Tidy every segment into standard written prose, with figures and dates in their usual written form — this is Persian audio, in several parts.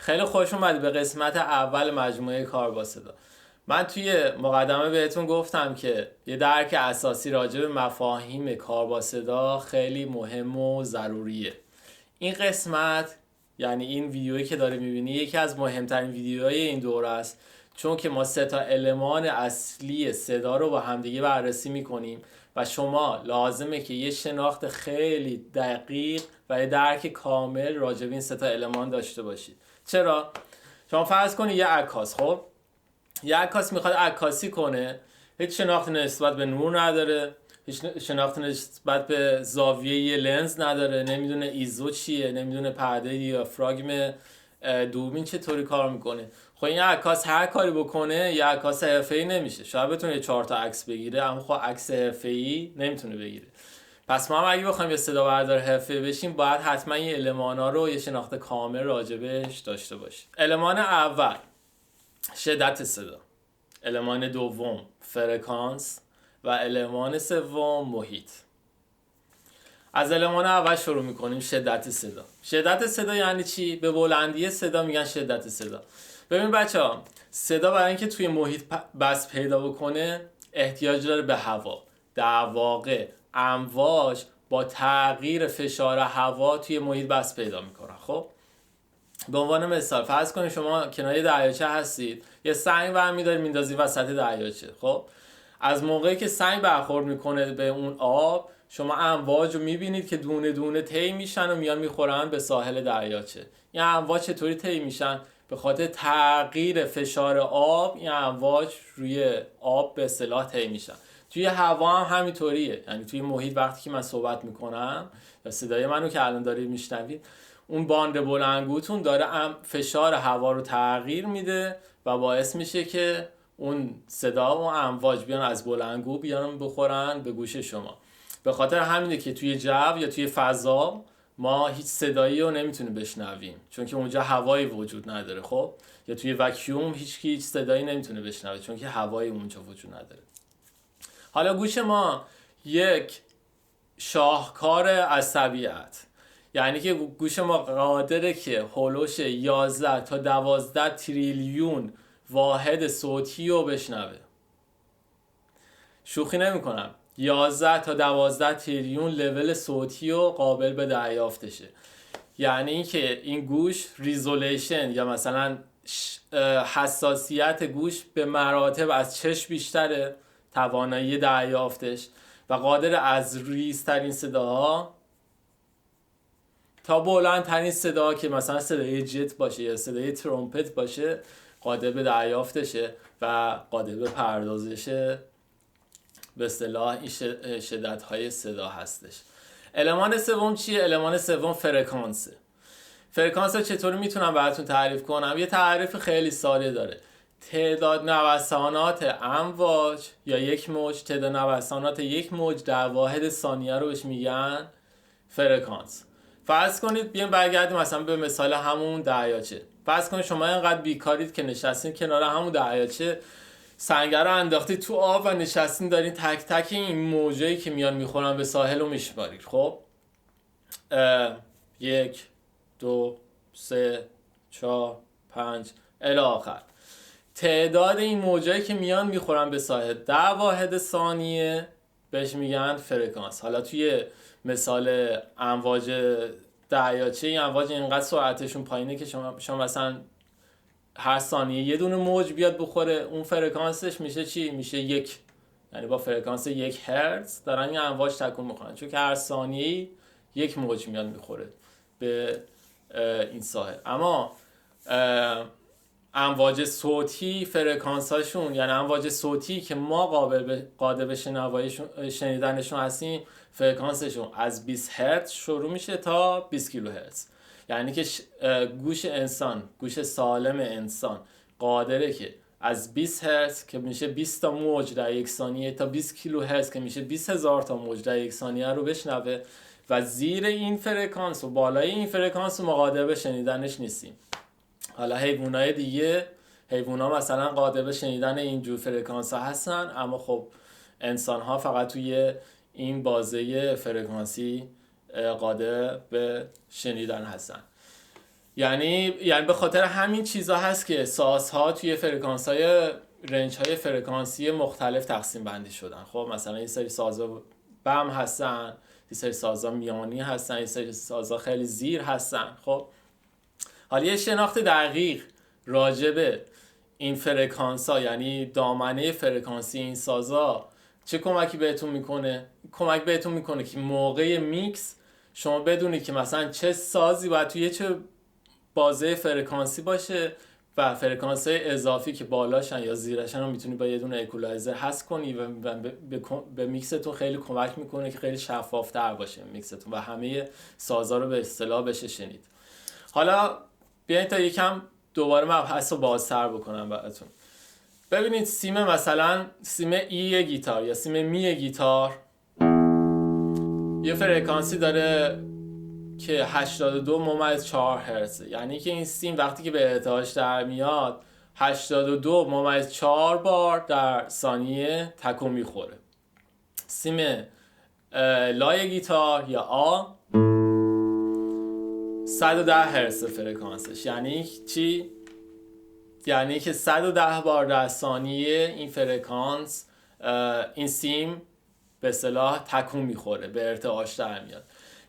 خیلی خوش اومدی به قسمت اول مجموعه کار با صدا. من توی مقدمه بهتون گفتم که یه درک اساسی راجع به مفاهیم کار با صدا خیلی مهم و ضروریه. این قسمت، یعنی این ویدیویی که داری میبینی، یکی از مهمترین ویدیوهای این دوره است، چون که ما 3 المان اصلی صدا رو با همدیگه بررسی میکنیم و شما لازمه که یه شناخت خیلی دقیق و یه درک کامل راجع به این 3 المان داشته باشید. چرا؟ شما فرض کنید یه عکاس، خب یه عکاس میخواد عکاسی کنه، هیچ شناخت نسبت به نور نداره، هیچ شناخت نسبت به زاویه یه لنز نداره، نمیدونه ایزو چیه، نمیدونه پرده دیافراگم دوربین چطوری کار میکنه. خب این عکاس هر کاری بکنه یه عکاس حرفه‌ای نمیشه. شاید بتونه 4 تا عکس بگیره، اما خب عکس حرفه‌ای نمیتونه بگیره. پس ما هم اگه بخوایم یه صدا بردار حرفه‌ای بشیم، باید حتما این المانا رو یه شناخت کامل راجبش داشته باشیم. المان اول شدت صدا، المان دوم فرکانس و المان سوم محیط. از المان اول شروع میکنیم، شدت صدا. شدت صدا یعنی چی؟ به بلندی صدا میگن شدت صدا. ببین بچه ها، صدا برای اینکه توی محیط بس پیدا بکنه احتیاج داره به هوا. در واقع امواج با تغییر فشار هوا توی محیط بس پیدا میکنن. خب به عنوان مثال فرض کنید شما کنار دریاچه هستید، یه سنگ برمی‌دارید میندازید وسط دریاچه. خب از موقعی که سنگ برخورد میکنه به اون آب، شما امواج رو میبینید که دونه دونه طی میشن و میان میخورن به ساحل دریاچه. این امواج چطوری طی میشن؟ به خاطر تغییر فشار آب این امواج روی آب به اصطلاح طی میشن. توی هوا هم همینطوریه، یعنی توی محیط وقتی که من صحبت میکنم یا صدای منو که الان دارید میشنوید، اون باند بلندگوتون داره فشار هوا رو تغییر میده و باعث میشه که اون صدا و امواج بیان از بلندگو بیان بخورن به گوش شما. به خاطر همینه که توی جو یا توی فضا ما هیچ صدایی رو نمیتونیم بشنویم، چون که اونجا هوایی وجود نداره. خب یا توی وکیوم هیچ صدایی نمیتونه بشنوه، چون که هوایی اونجا وجود نداره. حالا گوش ما یک شاهکار از طبیعت، یعنی که گوش ما قادره که هولوش 11 تا 12 تریلیون واحد صوتی رو بشنوه. شوخی نمی کنم، 11 تا 12 تریلیون لول صوتی رو قابل به دریافتشه. یعنی که این گوش ریزولیشن یا مثلا حساسیت گوش به مراتب از چشم بیشتره، توانایی دریافتش، و قادر از ریزترین صداها تا بلندترین صدا که مثلا صدای جت باشه یا صدای ترومپت باشه قادر به دریافتشه و قادر به پردازشه. به اصطلاح این شدت‌های صدا هستش. المان سوم چیه؟ المان سوم فرکانسه. فرکانس رو چطوری میتونم براتون تعریف کنم؟ یه تعریف خیلی ساده داره. تعداد نوسانات امواج یا یک موج، تعداد نوسانات یک موج در واحد ثانیه رو بهش میگن فرکانس. فرض کنید بیایم برگردیم مثلا به مثال همون دریاچه. فرض کنید شما اینقدر بیکارید که نشستین کنار همون دریاچه، سنگر رو انداختید تو آب و نشستین دارین تک تک این موجایی که میان میخورن به ساحل رو میشمارید. خب 1 2 3 4 5 الی آخر. تعداد این موجایی که میان میخورن به ساحل در واحد ثانیه بهش میگن فرکانس. حالا توی مثال امواج دریاچه، این امواج اینقدر سرعتشون پایینه که شما مثلا هر ثانیه یه دونه موج بیاد بخوره، اون فرکانسش میشه چی؟ میشه 1، یعنی با فرکانس 1 هرتز دارن این امواج تکون میخورن، چون که هر ثانیه یک موج میاد میخوره به این ساحل. اما امواج صوتی فرکانس هاشون، یعنی امواج صوتی که ما قادر به شنیدنشون هستیم، فرکانسشون از 20 هرتز شروع میشه تا 20 کیلو هرتز. یعنی که گوش انسان، گوش سالم انسان قادره که از 20 هرتز که میشه 20 تا موج در یک ثانیه تا 20 کیلو هرتز که میشه 20,000 تا موج در یک ثانیه رو بشنوه، و زیر این فرکانس و بالای این فرکانس ما قادر به شنیدنش نیستیم. حالا حیوانات دیگه، حیوانات مثلا قادر به شنیدن اینجور فرکانس ها هستن، اما خب انسان ها فقط توی این بازه فرکانسی قادر به شنیدن هستن. یعنی به خاطر همین چیزا هست که سازها توی فرکانس‌های رنج‌های فرکانسی مختلف تقسیم بندی شدن. خب مثلا یه سری سازها بم هستن، یه سری سازها میانی هستن، یه سری سازها خیلی زیر هستن. خب حالا یه شناخت دقیق راجبه این فرکانس‌ها، یعنی دامنه فرکانسی این سازها چه کمکی بهتون میکنه؟ کمک بهتون میکنه که موقع میکس شما بدونید که مثلا چه سازی باید توی چه بازه فرکانسی باشه و فرکانسی اضافی که بالاشن یا زیرشن رو میتونی با یه دونه اکولایزر حذف کنی و به میکستون خیلی کمک میکنه که خیلی شفافتر باشه میکستون و همه سازا رو به اصطلاح بشه شنید. حالا بیاین تا یکم دوباره مبحث رو بازتر بکنم براتون. ببینید سیم، مثلا سیم ای گیتار یا سیم می گیتار یه فرکانسی داره که 82.4 هرتز، یعنی که این سیم وقتی که به ارتعاش در میاد 82.4 بار در ثانیه تکون میخوره. سیم لای گیتار یا آ 110 هرتز فرکانسش، یعنی چی؟ یعنی که 110 بار در ثانیه این فرکانس این سیم به اصطلاح تکون میخوره، به ارتعاش در میاد.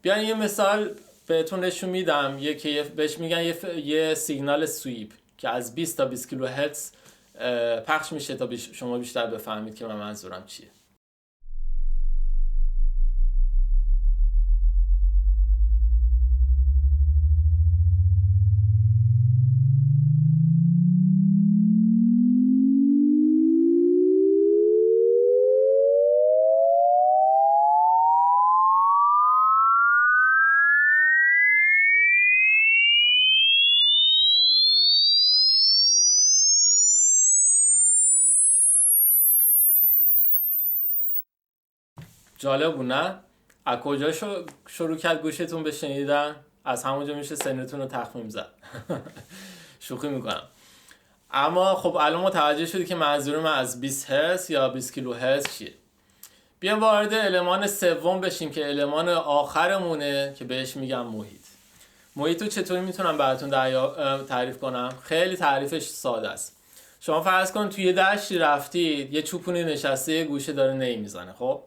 بیاین یه مثال بهتون نشون میدم، که بهش میگن یه سیگنال سویپ که از 20 تا 20 کیلوهرتز پخش میشه تا شما بیشتر بفهمید که من منظورم چیه. جالب بود نه؟ از کجا شروع کرد گوشتون به شنیدن؟ از همونجا میشه سنتون رو تخمین زد. شوخی میکنم. اما خب الان متوجه شدی که منظور من از 20 هرتز یا 20 کیلو هرتز چیه. بیایم وارد المان سوم بشیم که المان آخرمونه که بهش میگم محیط. محیط رو چطوری میتونم براتون تعریف کنم؟ خیلی تعریفش ساده است. شما فرض کن توی دشتی رفتید، یه چوپونی نشسته، یه گوشه داره نی میزنه. خب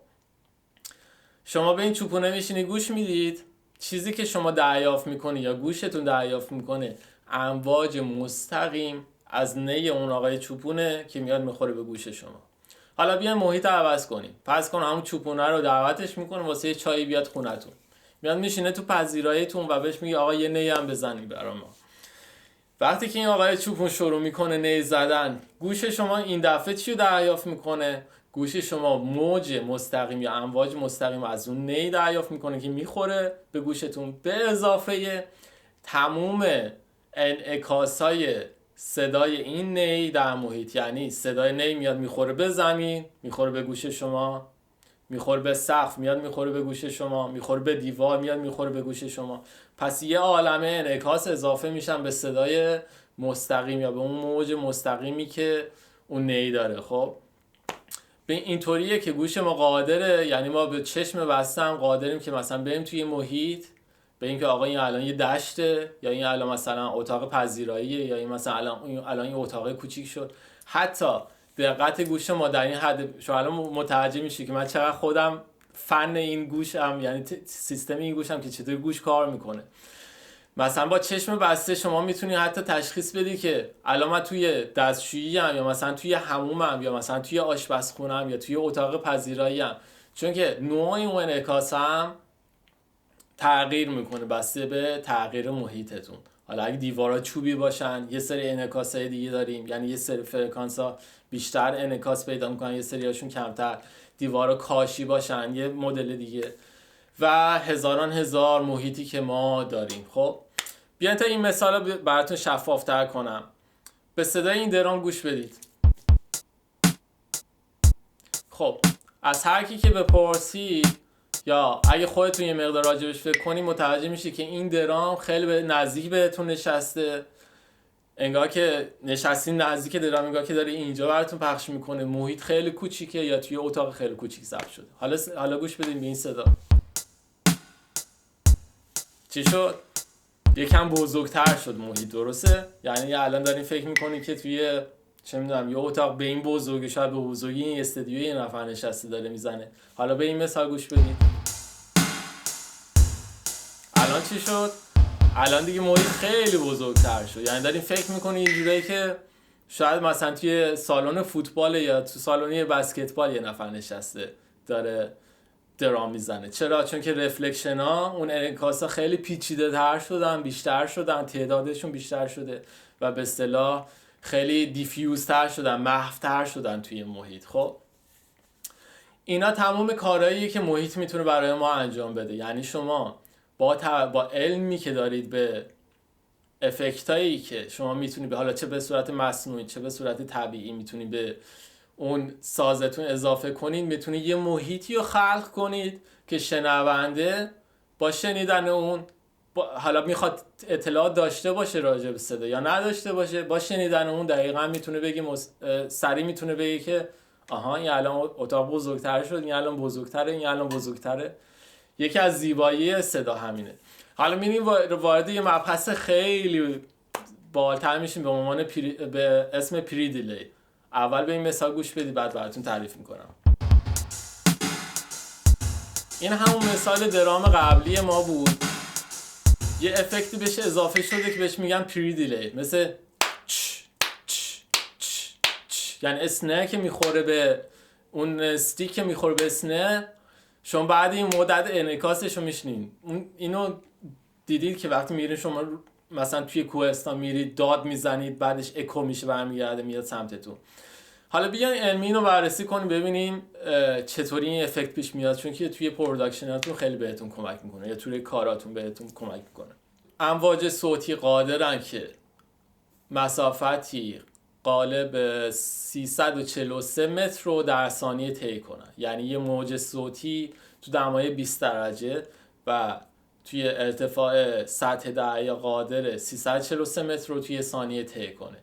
شما به این چوپونه میشینید گوش میدید، چیزی که شما دریافت میکنی یا گوشتون دریافت میکنه امواج مستقیم از نی اون آقای چوپونه که میاد میخوره به گوش شما. حالا بیاین محیط عوض کنیم. پس کن همون چوپونه رو دعوتش میکنه واسه یه چایی بیاد خونتون، میاد میشینه تو پذیراییتون و بهش میگه آقا یه نی هم بزنی برام. وقتی که این آقای چوپون شروع میکنه نی زدن، گوش شما این دفعه چی رو دریافت میکنه؟ گوش شما موج مستقیم یا امواج مستقیم از اون نی دریافت میکنه که میخوره به گوشتون، به اضافه تموم انعکاسای صدای این نی در محیط. یعنی صدای نی میاد میخوره به زمین، میخوره به گوش شما، میخوره به سقف، میاد میخوره به گوش شما، میخوره به دیوار، میاد میخوره به گوش شما. پس یه عالمه انعکاس اضافه میشن به صدای مستقیم یا به اون موج مستقیمی که اون نی داره. خب به اینطوریه که گوش ما قادره، یعنی ما به چشم بستم قادریم که مثلا بریم توی محیط، به این که آقا این الان یه دشته، یا این الان مثلا اتاق پذیراییه، یا این مثلا الان این اتاق کوچیک شد. حتی دقت گوش ما در این حد شما الان متوجه میشی که من چقدر خودم فن این گوشم، یعنی سیستم این گوشم که چطور گوش کار میکنه. مثلا با چشم بسته شما میتونی حتی تشخیص بدی که الان من توی دستشویی ام، یا مثلا توی حمومم، یا مثلا توی آشپزخونه‌ام، یا توی اتاق پذیرایی ام، چون که نوع اون انعکاسم تغییر میکنه بسته به تغییر محیطتون. حالا اگه دیوارا چوبی باشن یه سری انعکاسای دیگه داریم، یعنی یه سری فرکانس‌ها بیشتر انعکاس پیدا میکنن، یه سریاشون کمتر. دیوارا کاشی باشن یه مدل دیگه، و هزاران هزار محیطی که ما داریم. خب بیاین تا این مثال رو براتون شفافتر کنم. به صدای این درام گوش بدید. خب از هر کی که بپرسید یا اگه خودتون یه مقدار راجبش فکر کنی متوجه میشی که این درام خیلی به نزدیک بهتون نشسته، انگار که نشستین نزدیک درام، انگار که داره اینجا براتون پخش میکنه. محیط خیلی کوچیکه یا توی اتاق خیلی کوچیک ضبط شده. حالا گوش بدین به این صدا. چی شد؟ یکم بزرگتر شد محیط، درسته؟ یعنی الان دارین فکر میکنین که توی چه میدونم یه اتاق به این بزرگی، شاید به بزرگی این استدیو یه نفر نشسته داره میزنه. حالا به این مثال گوش بدید. الان چی شد؟ الان دیگه محیط خیلی بزرگتر شد. یعنی دارین فکر میکنین یه جورایی که شاید مثلا توی سالن فوتبال یا تو سالن بسکتبال یه نفر نشسته داره درام میزنه. چرا؟ چون که رفلکشن ها، اون انعکاس ها خیلی پیچیده تر شدن، بیشتر شدن، تعدادشون بیشتر شده و به اصطلاح خیلی دیفیوز تر شدن، محو تر شدن توی محیط. خب اینا تمام کارهاییه که محیط میتونه برای ما انجام بده. یعنی شما با علمی که دارید به افکتایی که شما میتونید به، حالا چه به صورت مصنوعی چه به صورت طبیعی، میتونید به اون سازتون اضافه کنید، میتونید یه محیطی رو خلق کنید که شنونده با شنیدن اون حالا میخواد اطلاعات داشته باشه راجع به صدا یا نداشته باشه، با شنیدن اون دقیقاً میتونه بگه سریع میتونه بگه که آها این الان اتاق بزرگتر شد، این الان بزرگتره، این الان بزرگتره. یکی از زیبایی صدا همینه. حالا میریم وارد یه مبحث خیلی بالاتر میشیم به عنوان به اسم پری دیلی. اول به این مثال گوش بدید بعد براتون تعریف میکنم. این همون مثال درام قبلی ما بود. یه افکتی بهش اضافه شده که بهش میگن پری دیلی، مثل یعنی اسنه که میخوره به اون استیک که میخوره به اسنه، شما بعد این مدت انعکاسش رو میشنین. اینو دیدید که وقتی میرین شما مثلا توی کوهستان میرید داد میزنید، بعدش اکو میشه برمیگرده میاد سمتتون. حالا بیاین علمی اینو بررسی کنیم ببینیم چطوری این افکت پیش میاد، چون که توی پروداکشناتون خیلی بهتون کمک میکنه یا توی کاراتون بهتون کمک میکنه. امواج صوتی قادرن که مسافتی قالب 343 متر رو در ثانیه طی کنن. یعنی یه موج صوتی تو دمای 20 درجه و توی ارتفاع سطح دریا قادر 343 متر رو توی ثانیه طی کنه.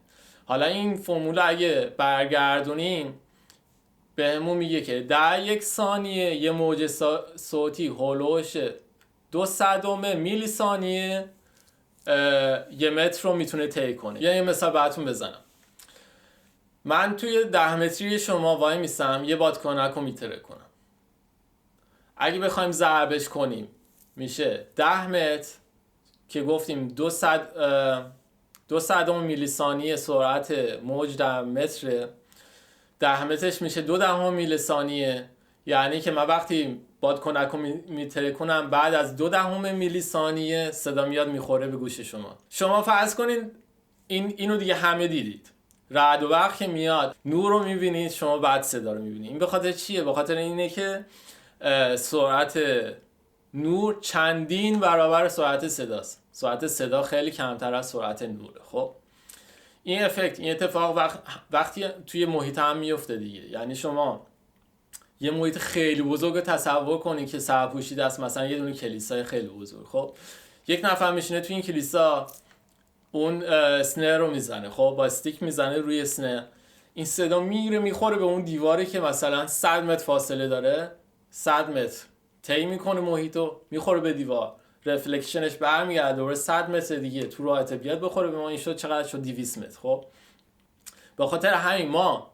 حالا این فرمول اگه برگردونیم بهمون میگه که در یک ثانیه یه موج صوتی هولوش 0.02 میلی ثانیه یه متر رو میتونه طی کنه. یه مثال براتون بزنم. من توی 10 متری شما وای میسم یه بادکنک رو میتره کنم. اگه بخوایم ضربش کنیم میشه 10 متر که گفتیم 200 میلی ثانیه سرعت موج در متر، 10 مترش میشه 2 میلی ثانیه. یعنی که من وقتی بادکنک رو میتره کنم بعد از 2 میلی ثانیه صدا میاد میخوره به گوش شما. شما فرض کنین اینو دیگه همه دیدید، رعد و برق که میاد نور رو میبینید، شما بعد صدا رو میبینید. این به خاطر چیه؟ به خاطر اینه که سرعت نور چندین برابر سرعت صداست. سرعت صدا خیلی کمتر از سرعت نوره. خب این افکت، این اتفاق وقتی توی محیط هم میفته دیگه. یعنی شما یه محیط خیلی بزرگ رو تصور کنید که سرپوشیده است، مثلا یه دونه کلیسای خیلی بزرگ. خب یک نفر میشینه توی این کلیسا، اون اسنر رو میزنه، خب با استیک میزنه روی اسنر، این صدا میره میخوره به اون دیواری که مثلا 100 متر فاصله داره، 100 متر طی میکنه محیطو، میخوره به دیوار، رفلکشنش برمیگرده دوباره 100 متر دیگه تو راحت بیاد بخوره به ما. این شد چقدر شد؟ 200 متر. خب به خاطر همین ما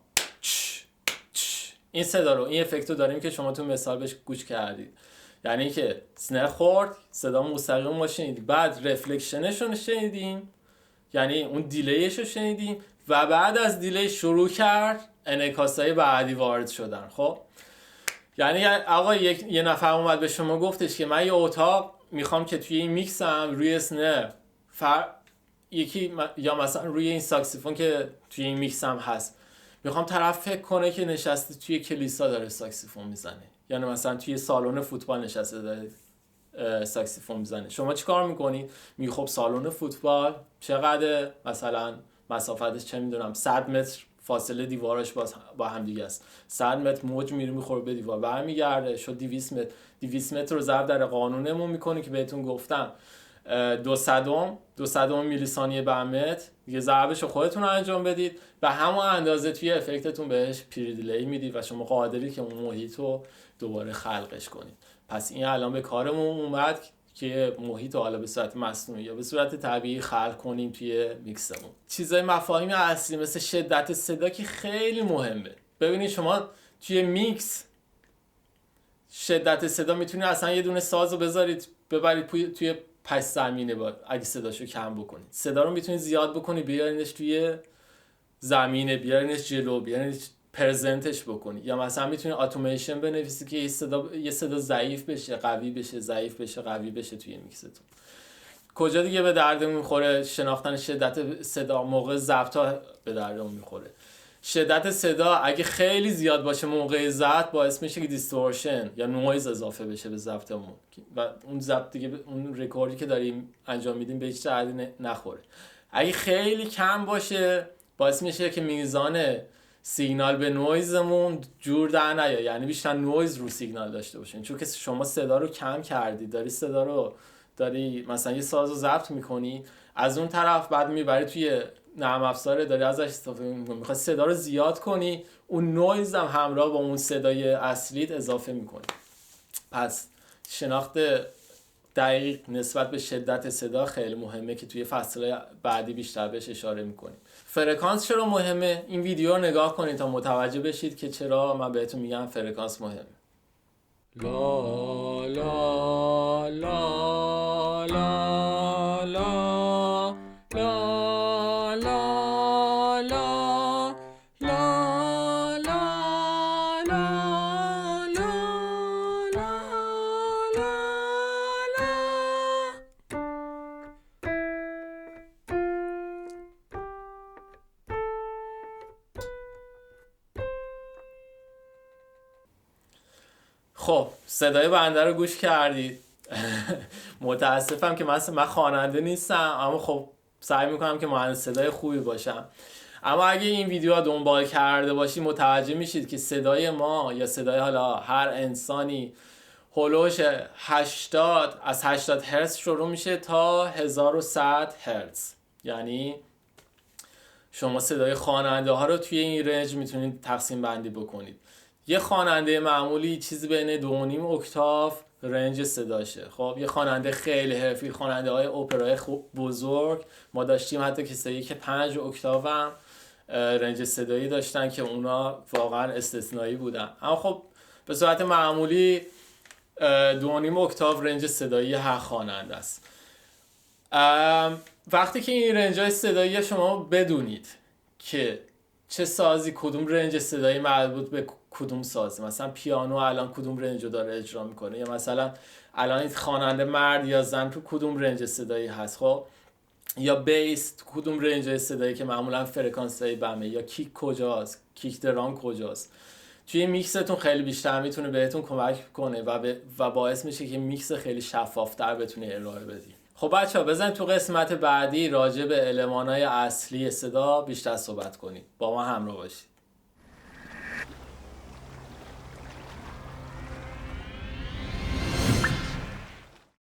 این صدا رو، این افکت رو داریم که شما تو مثال بهش گوش کردید. یعنی که اسنر خورد، صدا مستقیم ما شنیدیم، بعد رفلکشنش رو شنیدیم، یعنی اون دیلیش رو شنیدیم و بعد از دیلی شروع کرد انعکاسای بعدی وارد شدن. خب یعنی آقا یه نفر اومد به شما گفتش که من یه اتاق میخوام که توی این میکسم روی اسنر یکی یا مثلا روی این ساکسیفون که توی این میکسم هست، میخوام طرف فکر کنه که نشسته توی کلیسا داره ساکسیفون میزنه، یعنی مثلا توی سالن فوتبال نشسته داره ساکسیفون میزنه. شما چیکار میکنید؟ میگی خب سالن فوتبال چقدر مثلا مسافتش چه میدونم 100 متر فاصله دیواراش با هم دیگه است، 100 متر موج میره میخوره به دیوار برمیگرده، شد 200 متر. 200 متر رو ضرب در قانونمون میکنه که بهتون گفتم 200 میلی ثانیه بر متر دیگه، ضربش رو خودتون انجام بدید و همون اندازه توی افکتتون بهش پری دیلی میدید و شما قادری که اون محیط رو دوباره خلقش کنید. پس این الان به کارمون اومد که محیط رو حالا به صورت مصنوعی یا به صورت طبیعی خلق کنیم توی میکسمون. چیزای مفاهیم اصلی مثل شدت صدا که خیلی مهمه. ببینید شما توی میکس شدت صدا میتونید اصلا یه دونه ساز رو ببرید توی پس زمینه اگه صداشو کم بکنید. صدا رو میتونید زیاد بکنید بیارینش توی زمینه، بیارینش جلو، بیارینش پرزنتش بکنید. یا مثلا میتونید اتوماسیون بنویسید که یه صدا ضعیف بشه، قوی بشه، ضعیف بشه، قوی بشه توی میکستون. کجا دیگه به دردمون میخوره شناختن شدت صدا؟ موقع ضبط‌ها به دردمون میخوره. شدت صدا اگه خیلی زیاد باشه موقع ضبط باعث میشه که دیستورشن یا نویز اضافه بشه به ضبطمون و اون ضبط دیگه اون رکوردی که داریم انجام میدیم به هیچ دردی نخوره. اگه خیلی کم باشه باعث میشه که میزان سیگنال به نویزمون جور در نیاد، یعنی بیشتر نویز رو سیگنال داشته باشین. چون که شما صدا رو کم کردی، داری مثلا یه ساز رو ضبط میکنی، از اون طرف بعد میبری توی نرم افزار داری ازش استفاده میکنی، میخوای صدا رو زیاد کنی، اون نویز هم همراه با اون صدای اصلیت اضافه میکنی. پس شناخت دقیق نسبت به شدت صدا خیلی مهمه که توی فصل بعدی بیشتر بهش اشاره میکنیم. فرکانس چرا مهمه؟ این ویدیو رو نگاه کنید تا متوجه بشید که چرا من بهتون میگم فرکانس مهمه. لا لا لا لا لا لا لا لا لا خب صدای بنده رو گوش کردید. متاسفم که من خواننده نیستم، اما خب سعی میکنم که مهندس صدای خوبی باشم. اما اگه این ویدیو ها دنبال کرده باشید متوجه میشید که صدای ما یا صدای حالا هر انسانی هولوش 80 هرتز شروع میشه تا 1100 هرتز. یعنی شما صدای خواننده ها رو توی این رنج میتونید تقسیم بندی بکنید. یه خواننده معمولی چیزی بین 2.5 اکتاف رنج صداشه. خب یه خواننده خیلی حرفی، خواننده های اپرای بزرگ ما داشتیم، حتی کسایی که 5 اکتاف هم رنج صدایی داشتن که اونا واقعا استثنایی بودن. اما خب به صورت معمولی 2.5 اکتاف رنج صدایی هر خواننده است. وقتی که این رنج های صدایی شما بدونید که چه سازی کدوم رنج صدایی مربوط به کدوم سازه، مثلا پیانو الان کدوم رنج رو داره اجرا میکنه، یا مثلا الان خواننده مرد یا زن تو کدوم رنج صدایی هست، خب یا بیس تو کدوم رنج صدایی که معمولا فرکانس های بمه، یا کیک کجاست، کیک درام کجاست. توی میکستون خیلی بیشتر میتونه بهتون کمک کنه و باعث میشه که میکس خیلی شفافتر بتونه ارائه بدی. خب بچه‌ها بزنید تو قسمت بعدی راجع به المان‌های اصلی صدا بیشتر صحبت کنیم. با ما همراه باشید.